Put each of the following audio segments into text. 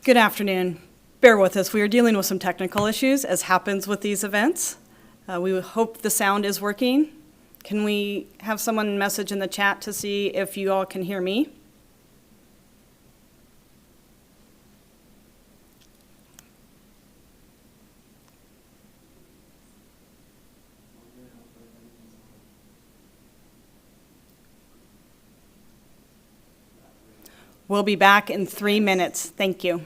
Good afternoon. Bear with us. We are dealing with some technical issues, as happens with these events. We hope the sound is working. Can we have someone message in the chat to see if you all can hear me? We'll be back in 3 minutes. Thank you.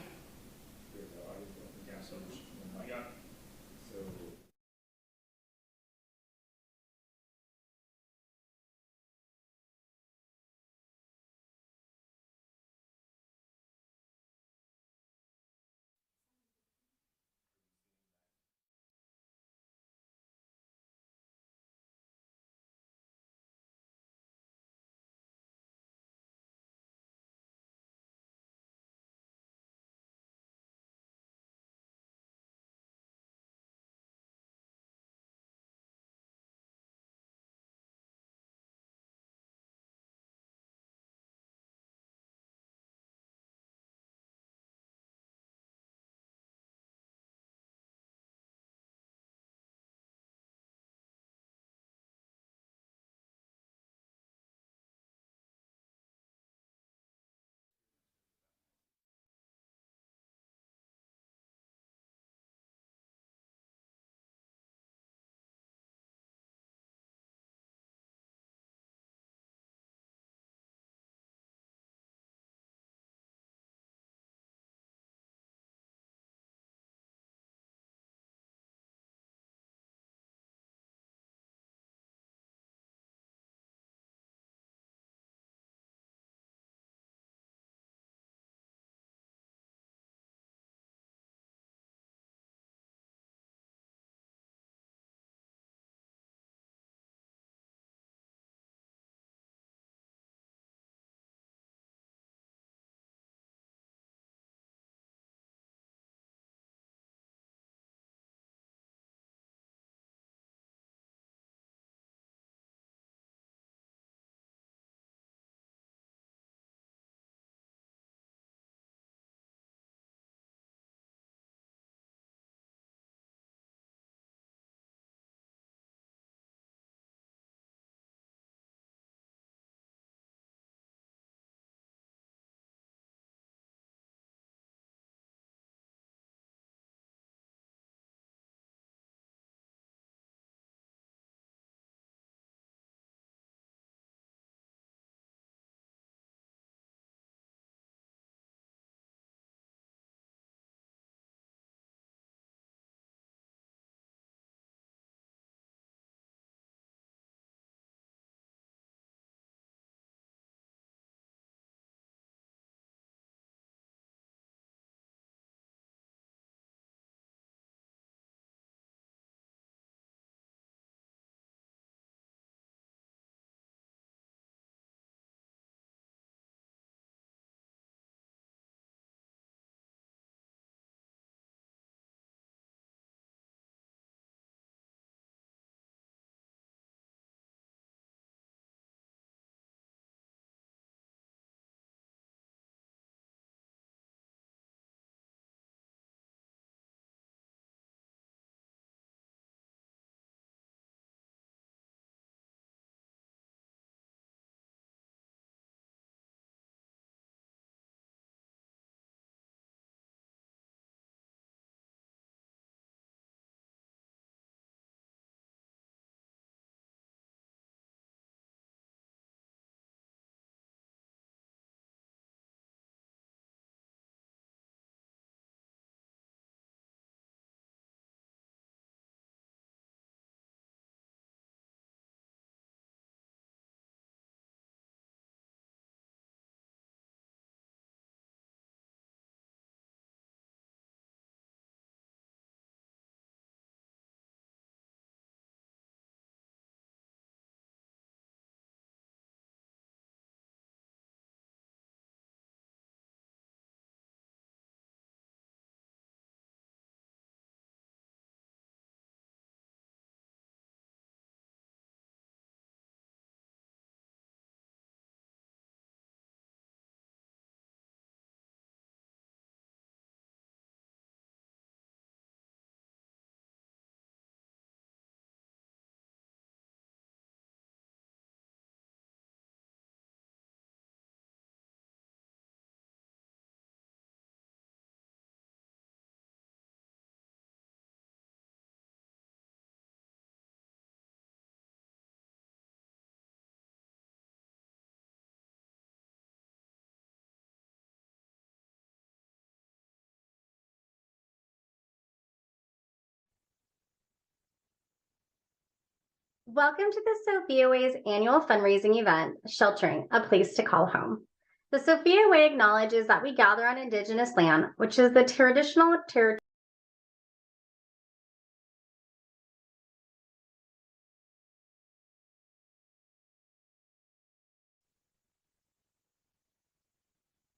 Welcome to the Sophia Way's annual fundraising event, Sheltering, a Place to Call Home. The Sophia Way acknowledges that we gather on Indigenous land, which is the traditional territory.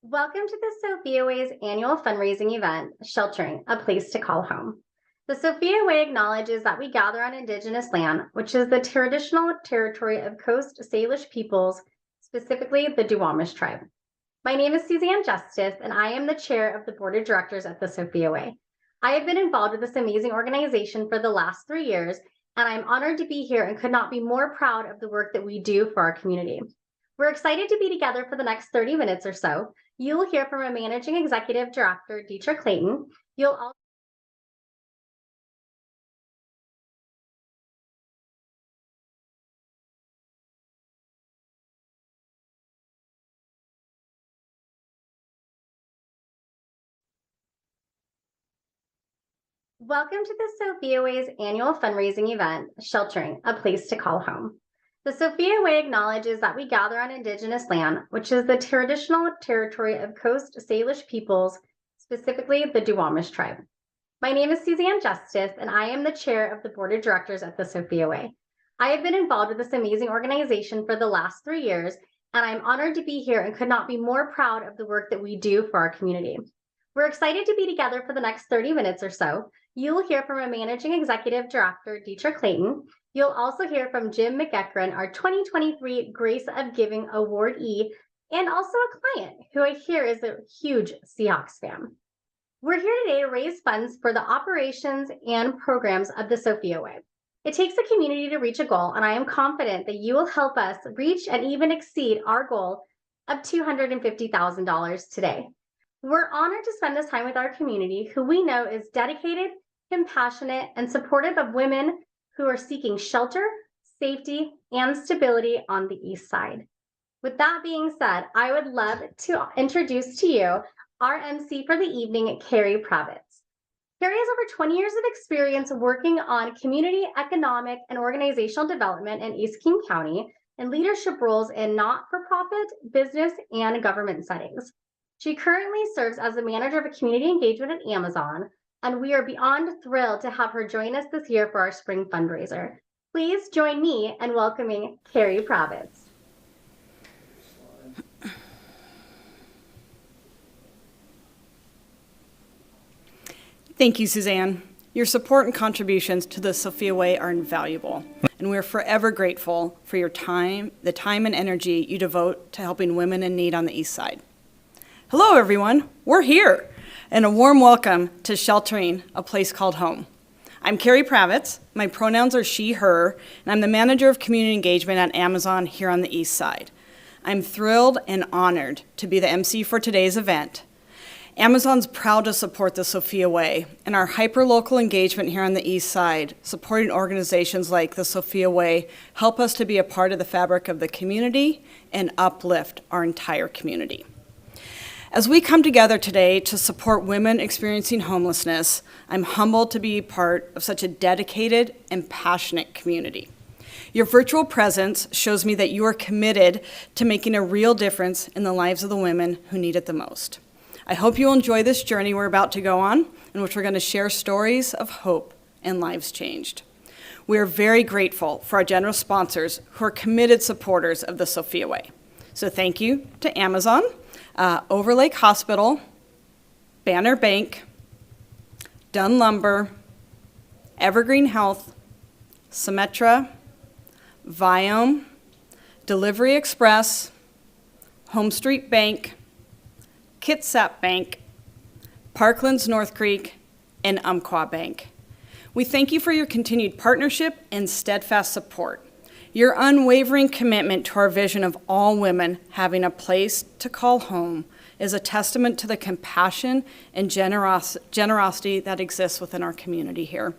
Welcome to the Sophia Way's annual fundraising event, Sheltering, a Place to Call Home. The Sophia Way acknowledges that we gather on Indigenous land, which is the traditional territory of Coast Salish peoples, specifically the Duwamish tribe. My name is Suzanne Justice, and I am the chair of the board of directors at the Sophia Way. I have been involved with this amazing organization for the last 3 years, and I'm honored to be here and could not be more proud of the work that we do for our community. We're excited to be together for the next 30 minutes or so. You'll hear from a managing executive director, Dietrich Clayton. You'll also Welcome to the Sophia Way's annual fundraising event, Sheltering, a Place to Call Home. The Sophia Way acknowledges that we gather on Indigenous land, which is the traditional territory of Coast Salish peoples, specifically the Duwamish tribe. My name is Suzanne Justice, and I am the chair of the board of directors at the Sophia Way. I have been involved with this amazing organization for the last 3 years, and I'm honored to be here and could not be more proud of the work that we do for our community. We're excited to be together for the next 30 minutes or so. You'll hear from a managing executive director, Dietrich Clayton. You'll also hear from Jim McEachran, our 2023 Grace of Giving awardee, and also a client who I hear is a huge Seahawks fan. We're here today to raise funds for the operations and programs of the Sophia Way. It takes a community to reach a goal, and I am confident that you will help us reach and even exceed our goal of $250,000 today. We're honored to spend this time with our community, who we know is dedicated, compassionate, and supportive of women who are seeking shelter, safety, and stability on the East Side. With that being said, I would love to introduce to you our MC for the evening, Carrie Pravitz. Carrie has over 20 years of experience working on community, economic, and organizational development in East King County and leadership roles in not-for-profit, business, and government settings. She currently serves as the manager of community engagement at Amazon, and we are beyond thrilled to have her join us this year for our spring fundraiser. Please join me in welcoming Carrie Pravitz. Thank you, Suzanne. Your support and contributions to the Sophia Way are invaluable, and we're forever grateful for your time, the time and energy you devote to helping women in need on the East Side. Hello, everyone. We're here, and a warm welcome to Sheltering, a Place Called Home. I'm Carrie Pravitz. My pronouns are she, her, and I'm the manager of community engagement at Amazon here on the East Side. I'm thrilled and honored to be the MC for today's event. Amazon's proud to support the Sophia Way and our hyper-local engagement here on the East Side, supporting organizations like the Sophia Way, help us to be a part of the fabric of the community and uplift our entire community. As we come together today to support women experiencing homelessness, I'm humbled to be part of such a dedicated and passionate community. Your virtual presence shows me that you are committed to making a real difference in the lives of the women who need it the most. I hope you'll enjoy this journey we're about to go on, in which we're going to share stories of hope and lives changed. We are very grateful for our generous sponsors who are committed supporters of the Sophia Way. So thank you to Amazon, Overlake Hospital, Banner Bank, Dunn Lumber, Evergreen Health, Symetra, Viome, Delivery Express, Home Street Bank, Kitsap Bank, Parklands North Creek, and Umpqua Bank. We thank you for your continued partnership and steadfast support. Your unwavering commitment to our vision of all women having a place to call home is a testament to the compassion and generosity that exists within our community here.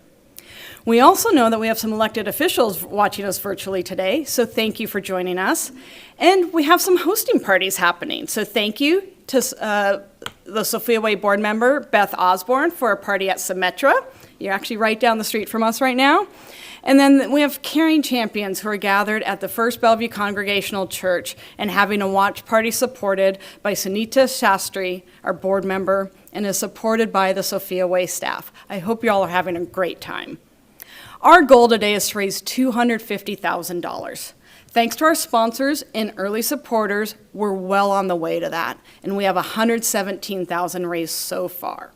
We also know that we have some elected officials watching us virtually today, so thank you for joining us. And we have some hosting parties happening, so thank you to the Sophia Way board member, Beth Osborne, for a party at Symetra. You're actually right down the street from us right now. And then we have caring champions who are gathered at the First Bellevue Congregational Church and having a watch party supported by Sunita Shastri, our board member, and is supported by the Sophia Way staff. I hope you all are having a great time. Our goal today is to raise $250,000. Thanks to our sponsors and early supporters, we're well on the way to that, and we have $117,000 raised so far.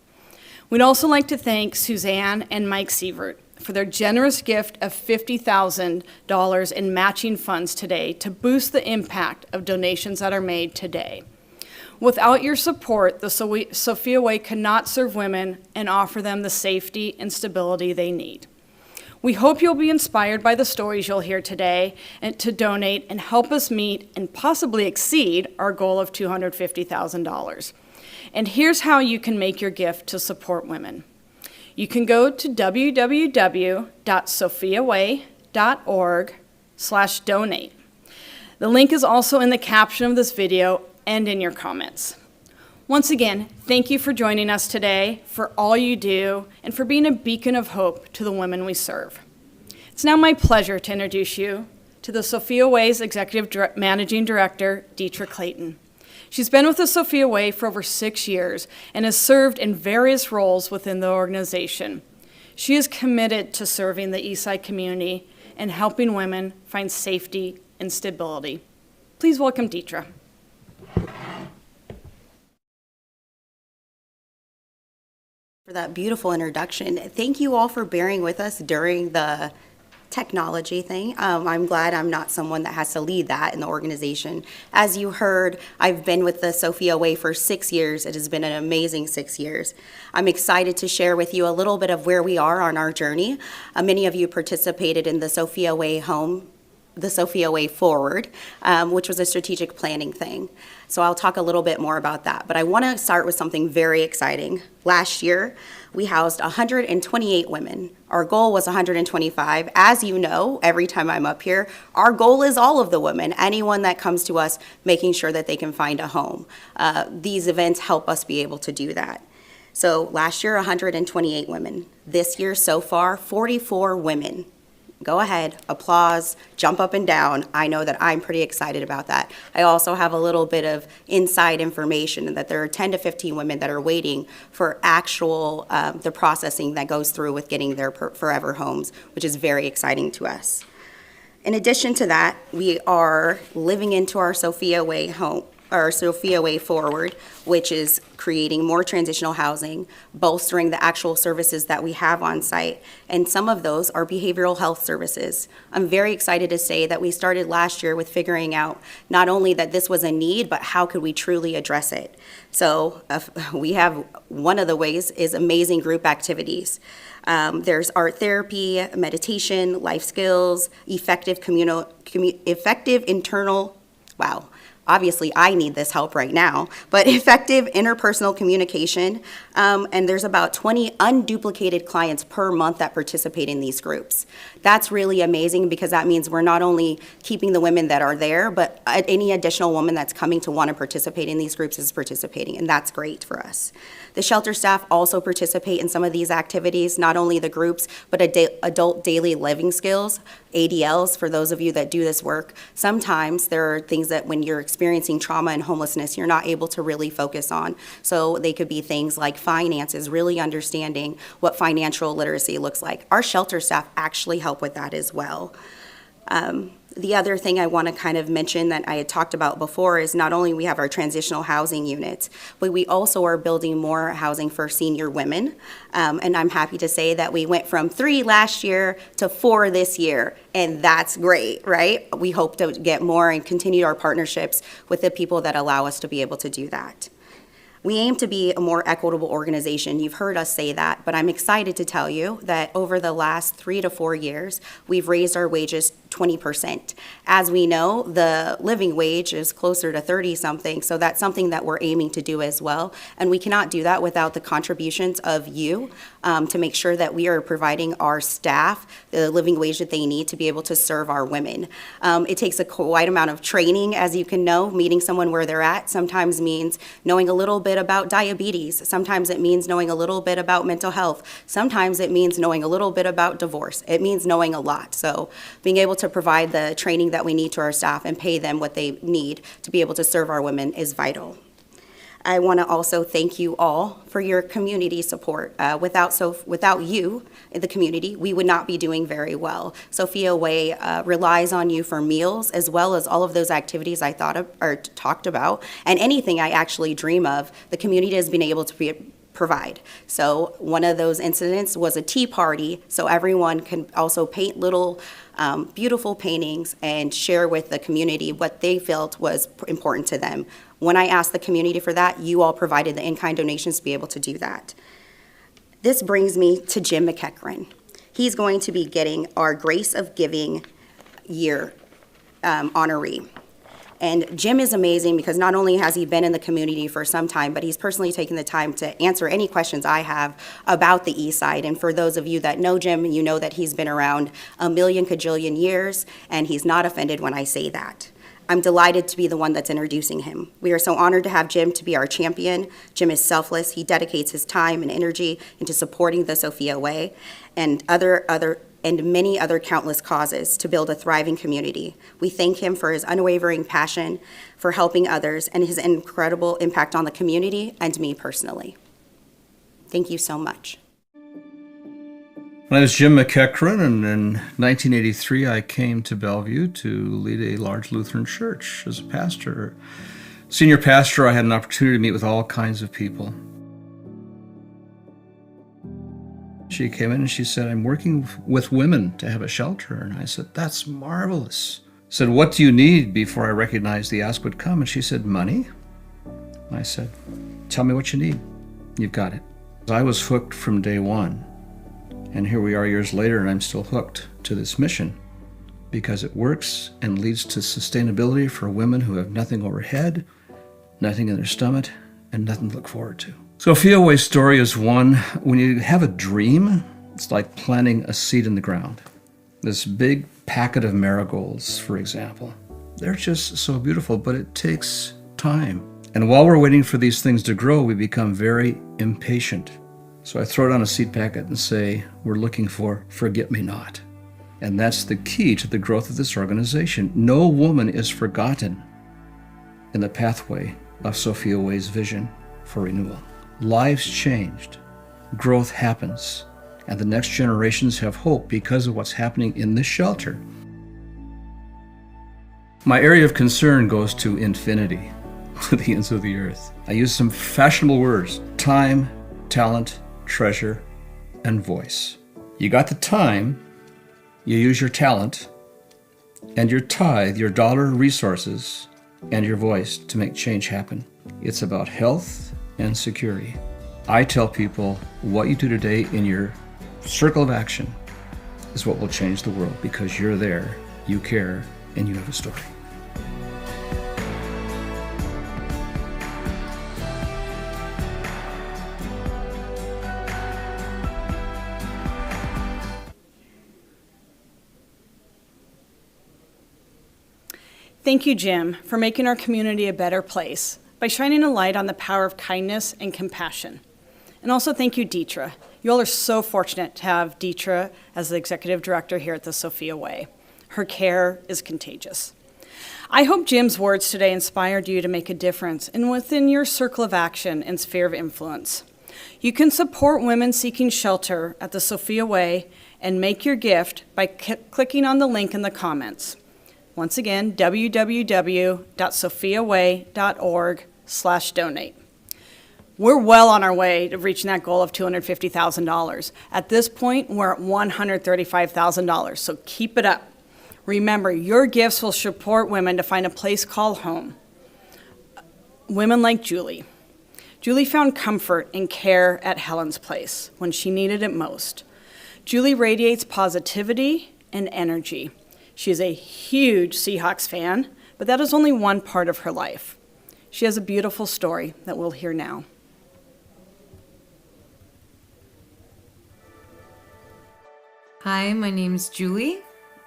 We'd also like to thank Suzanne and Mike Sievert for their generous gift of $50,000 in matching funds today to boost the impact of donations that are made today. Without your support, the Sophia Way cannot serve women and offer them the safety and stability they need. We hope you'll be inspired by the stories you'll hear today and to donate and help us meet and possibly exceed our goal of $250,000. And here's how you can make your gift to support women. You can go to www.sophiaway.org/donate. The link is also in the caption of this video and in your comments. Once again, thank you for joining us today, for all you do, and for being a beacon of hope to the women we serve. It's now my pleasure to introduce you to the Sophia Way's Executive Managing Director, Deetra Clayton. She's been with the Sophia Way for over 6 years and has served in various roles within the organization. She is committed to serving the Eastside community and helping women find safety and stability. Please welcome Deetra. For that beautiful introduction. Thank you all for bearing with us during the technology thing. I'm glad I'm not someone that has to lead that in the organization. As you heard, I've been with the Sophia Way for 6 years. It has been an amazing 6 years. I'm excited to share with you a little bit of where we are on our journey. Many of you participated in the Sophia Way the Sophia Way Forward, which was a strategic planning thing. So I'll talk a little bit more about that. But I want to start with something very exciting. Last year, we housed 128 women. Our goal was 125. As you know, every time I'm up here, our goal is all of the women, anyone that comes to us, making sure that they can find a home. These events help us be able to do that. So last year, 128 women. This year so far, 44 women. Go ahead, applause, jump up and down. I know that I'm pretty excited about that. I also have a little bit of inside information that there are 10 to 15 women that are waiting for actual, the processing that goes through with getting their forever homes, which is very exciting to us. In addition to that, we are living into our Sophia Way home, our Sophia Way Forward, which is creating more transitional housing, bolstering the actual services that we have on site, and some of those are behavioral health services. I'm very excited to say that we started last year with figuring out not only that this was a need, but how could we truly address it. So we have, one of the ways is amazing group activities. There's art therapy, meditation, life skills, effective internal, wow. Obviously, I need this help right now, but effective interpersonal communication. And there's about 20 unduplicated clients per month that participate in these groups. That's really amazing because that means we're not only keeping the women that are there, but any additional woman that's coming to want to participate in these groups is participating, and that's great for us. The shelter staff also participate in some of these activities, not only the groups, but adult daily living skills, ADLs, for those of you that do this work. Sometimes there are things that when you're experiencing trauma and homelessness, you're not able to really focus on. So they could be things like finances, really understanding what financial literacy looks like. Our shelter staff actually help with that as well. The other thing I want to kind of mention that I had talked about before is not only we have our transitional housing units, but we also are building more housing for senior women. And I'm happy to say that we went from 3 last year to 4 this year, and that's great, right? We hope to get more and continue our partnerships with the people that allow us to be able to do that. We aim to be a more equitable organization. You've heard us say that, but I'm excited to tell you that over the last 3 to 4 years, we've raised our wages 20%. As we know, the living wage is closer to 30-something, so that's something that we're aiming to do as well. And we cannot do that without the contributions of you to make sure that we are providing our staff the living wage that they need to be able to serve our women. It takes a quite amount of training, as you can know. Meeting someone where they're at sometimes means knowing a little bit bit about diabetes. Sometimes it means knowing a little bit about mental health. Sometimes it means knowing a little bit about divorce. It means knowing a lot. So being able to provide the training that we need to our staff and pay them what they need to be able to serve our women is vital. I want to also thank you all for your community support. Without you in the community, we would not be doing very well. Sophia Way relies on you for meals as well as all of those activities I thought of or talked about, and anything I actually dream of, the community has been able to provide. So one of those incidents was a tea party, so everyone can also paint little beautiful paintings and share with the community what they felt was important to them. When I asked the community for that, you all provided the in-kind donations to be able to do that. This brings me to Jim McEachran. He's going to be getting our Grace of Giving Year honoree. And Jim is amazing because not only has he been in the community for some time, but he's personally taken the time to answer any questions I have about the East Side. And for those of you that know Jim, you know that he's been around a million kajillion years, and he's not offended when I say that. I'm delighted to be the one that's introducing him. We are so honored to have Jim to be our champion. Jim is selfless. He dedicates his time and energy into supporting the Sophia Way and many other countless causes to build a thriving community. We thank him for his unwavering passion for helping others and his incredible impact on the community and me personally. Thank you so much. My name is Jim McEachran, and in 1983 I came to Bellevue to lead a large Lutheran church as a pastor. Senior pastor, I had an opportunity to meet with all kinds of people. She came in and she said, "I'm working with women to have a shelter." And I said, "That's marvelous." I said, "What do you need?" Before I recognized the ask would come. And she said, "Money." And I said, "Tell me what you need. You've got it." I was hooked from day one. And here we are years later, and I'm still hooked to this mission because it works and leads to sustainability for women who have nothing overhead, nothing in their stomach, and nothing to look forward to. Sophia Way's story is one, when you have a dream, it's like planting a seed in the ground. This big packet of marigolds, for example, they're just so beautiful, but it takes time. And while we're waiting for these things to grow, we become very impatient. So I throw it on a seed packet and say, we're looking for forget-me-not. And that's the key to the growth of this organization. No woman is forgotten in the pathway of Sophia Way's vision for renewal. Lives changed, growth happens, and the next generations have hope because of what's happening in this shelter. My area of concern goes to infinity, to the ends of the earth. I use some fashionable words: time, talent, treasure, and voice. You got the time, you use your talent, and your tithe, your dollar resources, and your voice to make change happen. It's about health and security. I tell people what you do today in your circle of action is what will change the world because you're there, you care, and you have a story. Thank you, Jim, for making our community a better place by shining a light on the power of kindness and compassion. And also thank you, Deetra. You all are so fortunate to have Deetra as the executive director here at the Sophia Way. Her care is contagious. I hope Jim's words today inspired you to make a difference and within your circle of action and sphere of influence. You can support women seeking shelter at the Sophia Way and make your gift by clicking on the link in the comments. Once again, www.sophiaway.org/donate. We're well on our way to reaching that goal of $250,000. At this point, we're at $135,000, so keep it up. Remember, your gifts will support women to find a place called home. Women like Julie. Julie found comfort and care at Helen's place when she needed it most. Julie radiates positivity and energy. She is a huge Seahawks fan, but that is only one part of her life. She has a beautiful story that we'll hear now. Hi, my name's Julie.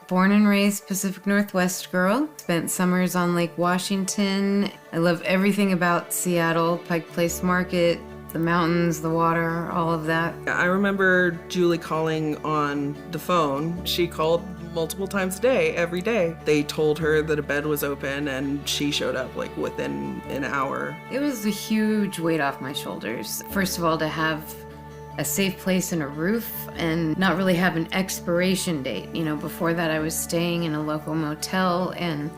Born and raised Pacific Northwest girl. Spent summers on Lake Washington. I love everything about Seattle, Pike Place Market, the mountains, the water, all of that. I remember Julie calling on the phone. She called multiple times a day, every day. They told her that a bed was open and she showed up like within an hour. It was a huge weight off my shoulders. First of all, to have a safe place and a roof and not really have an expiration date. You know, before that I was staying in a local motel and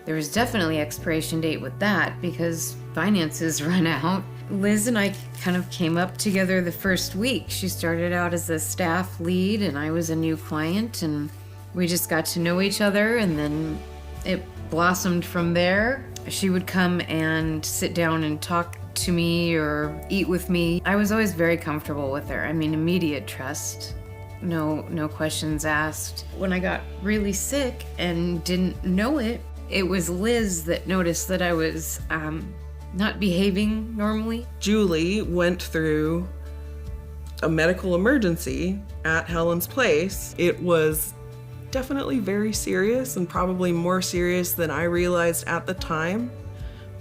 there was definitely expiration date with that because finances run out. Liz and I kind of came up together the first week. She started out as a staff lead and I was a new client and we just got to know each other and then it blossomed from there. She would come and sit down and talk to me or eat with me. I was always very comfortable with her. I mean, immediate trust. No questions asked. When I got really sick and didn't know it, it was Liz that noticed that I was not behaving normally. Julie went through a medical emergency at Helen's Place. It was definitely very serious and probably more serious than I realized at the time.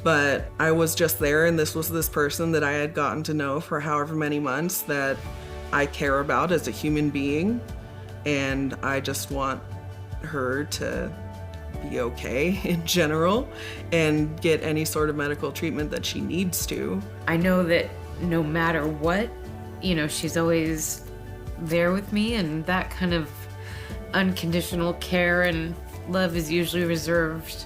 But I was just there and this was this person that I had gotten to know for however many months that I care about as a human being. And I just want her to be okay in general and get any sort of medical treatment that she needs to. I know that no matter what, you know, she's always there with me and that kind of unconditional care and love is usually reserved,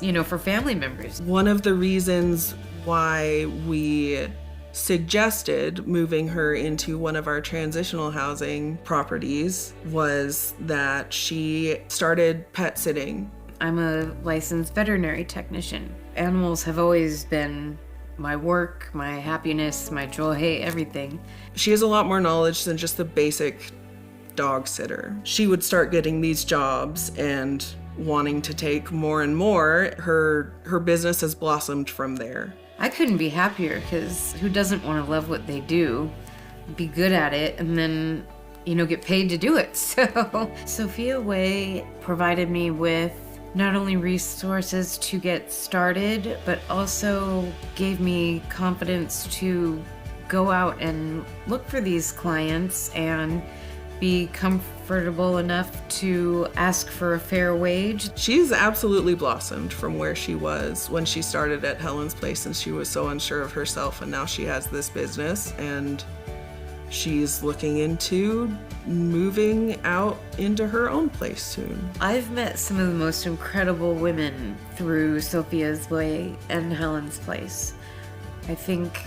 you know, for family members. One of the reasons why we suggested moving her into one of our transitional housing properties was that she started pet sitting. I'm a licensed veterinary technician. Animals have always been my work, my happiness, my joy, everything. She has a lot more knowledge than just the basic dog sitter. She would start getting these jobs and wanting to take more and more. Her business has blossomed from there. I couldn't be happier because who doesn't want to love what they do, be good at it, and then, you know, get paid to do it? So Sophia Way provided me with not only resources to get started, but also gave me confidence to go out and look for these clients and be comfortable enough to ask for a fair wage. She's absolutely blossomed from where she was when she started at Helen's Place and she was so unsure of herself, and now she has this business and she's looking into moving out into her own place soon. I've met some of the most incredible women through Sophia's Way and Helen's Place. I think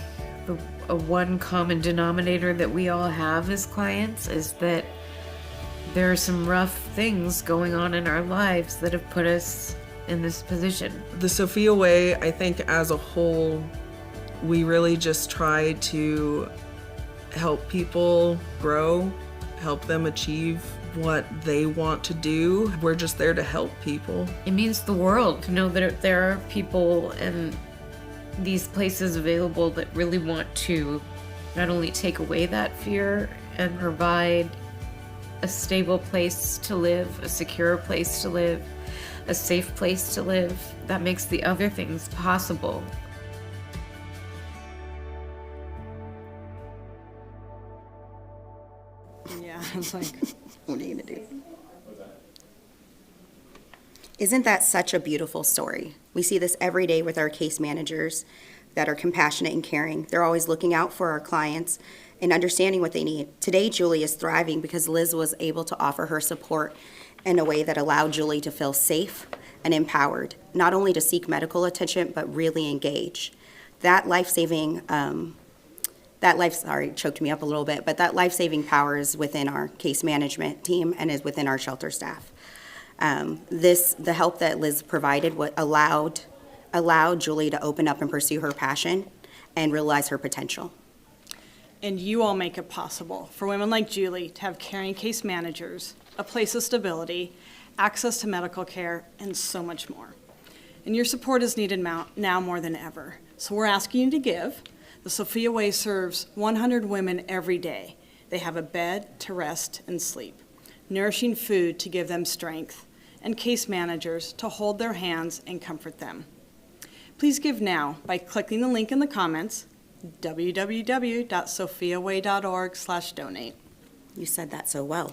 a one common denominator that we all have as clients is that there are some rough things going on in our lives that have put us in this position. The Sophia Way, I think as a whole, we really just try to help people grow, help them achieve what they want to do. We're just there to help people. It means the world to know that there are people and these places available that really want to not only take away that fear and provide a stable place to live, a secure place to live, a safe place to live, that makes the other things possible. Yeah, it's like, What are you gonna do? Isn't that such a beautiful story? We see this every day with our case managers that are compassionate and caring. They're always looking out for our clients and understanding what they need. Today, Julie is thriving because Liz was able to offer her support in a way that allowed Julie to feel safe and empowered, not only to seek medical attention, but really engage. That life-saving, sorry, choked me up a little bit, but that life-saving power is within our case management team and is within our shelter staff. The help that Liz provided allowed Julie to open up and pursue her passion and realize her potential. and you all make it possible for women like Julie to have caring case managers, a place of stability, access to medical care, and so much more. And your support is needed now more than ever. So we're asking you to give. The Sophia Way serves 100 women every day. They have a bed to rest and sleep. nourishing food to give them strength, and case managers to hold their hands and comfort them. Please give now by clicking the link in the comments, www.sophiaway.org/donate. You said that so well.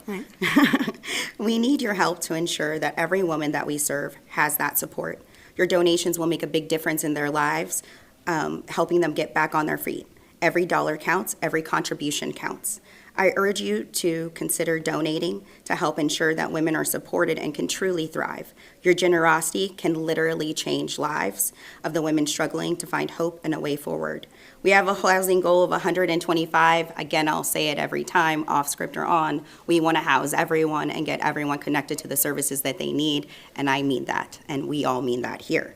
We need your help to ensure that every woman that we serve has that support. Your donations will make a big difference in their lives, helping them get back on their feet. Every dollar counts, every contribution counts. I urge you to consider donating to help ensure that women are supported and can truly thrive. Your generosity can literally change lives of the women struggling to find hope and a way forward. We have a housing goal of 125. Again, I'll say it every time, off script or on. We want to house everyone and get everyone connected to the services that they need, and I mean that, and we all mean that here.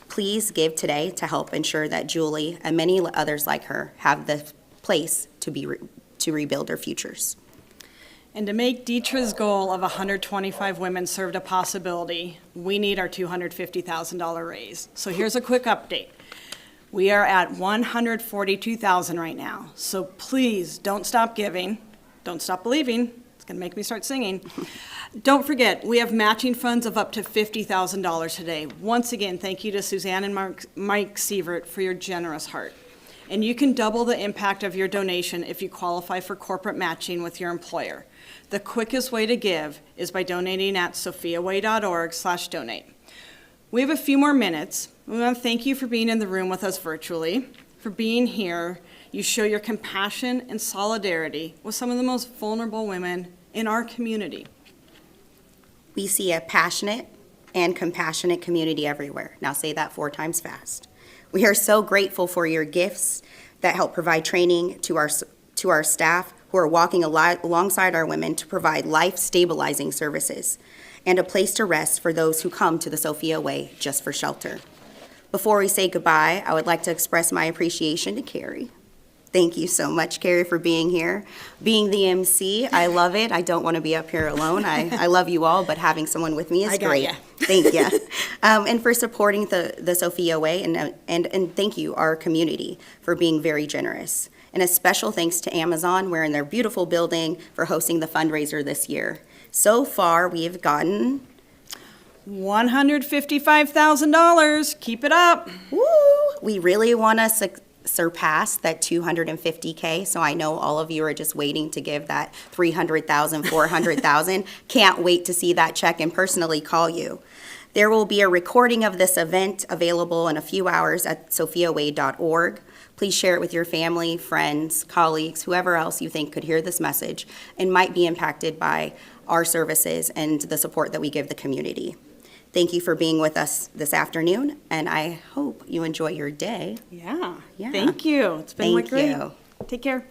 Please give today to help ensure that Julie and many others like her have the place to rebuild their futures. And to make Deetra's goal of 125 women served a possibility, we need our $250,000 raise. So here's a quick update. We are at $142,000 right now. So please don't stop giving, don't stop believing. It's gonna make me start singing. Don't forget, we have matching funds of up to $50,000 today. Once again, thank you to Suzanne and Mike Sievert for your generous heart. And you can double the impact of your donation if you qualify for corporate matching with your employer. The quickest way to give is by donating at sophiaway.org/donate. We have a few more minutes. We want to thank you for being in the room with us virtually, for being here. You show your compassion and solidarity with some of the most vulnerable women in our community. We see a passionate and compassionate community everywhere. Now say that 4 times fast. We are so grateful for your gifts that help provide training to our staff who are walking alongside our women to provide life-stabilizing services and a place to rest for those who come to the Sophia Way just for shelter. Before we say goodbye, I would like to express my appreciation to Carrie. Thank you so much, Carrie, for being here. Being the MC, I love it. I don't want to be up here alone. I love you all, but having someone with me is great. Thank you. And for supporting the Sophia Way, and thank you, our community, for being very generous. And a special thanks to Amazon. We're in their beautiful building for hosting the fundraiser this year. So far, we have gotten $155,000. Keep it up. Woo! We really want to surpass that $250K, so I know all of you are just waiting to give that $300,000, $400,000. Can't wait to see that check and personally call you. There will be a recording of this event available in a few hours at sophiaway.org. Please share it with your family, friends, colleagues, whoever else you think could hear this message and might be impacted by our services and the support that we give the community. Thank you for being with us this afternoon, and I hope you enjoy your day. Yeah. Yeah. Thank you. It's been Thank great. you. Take care.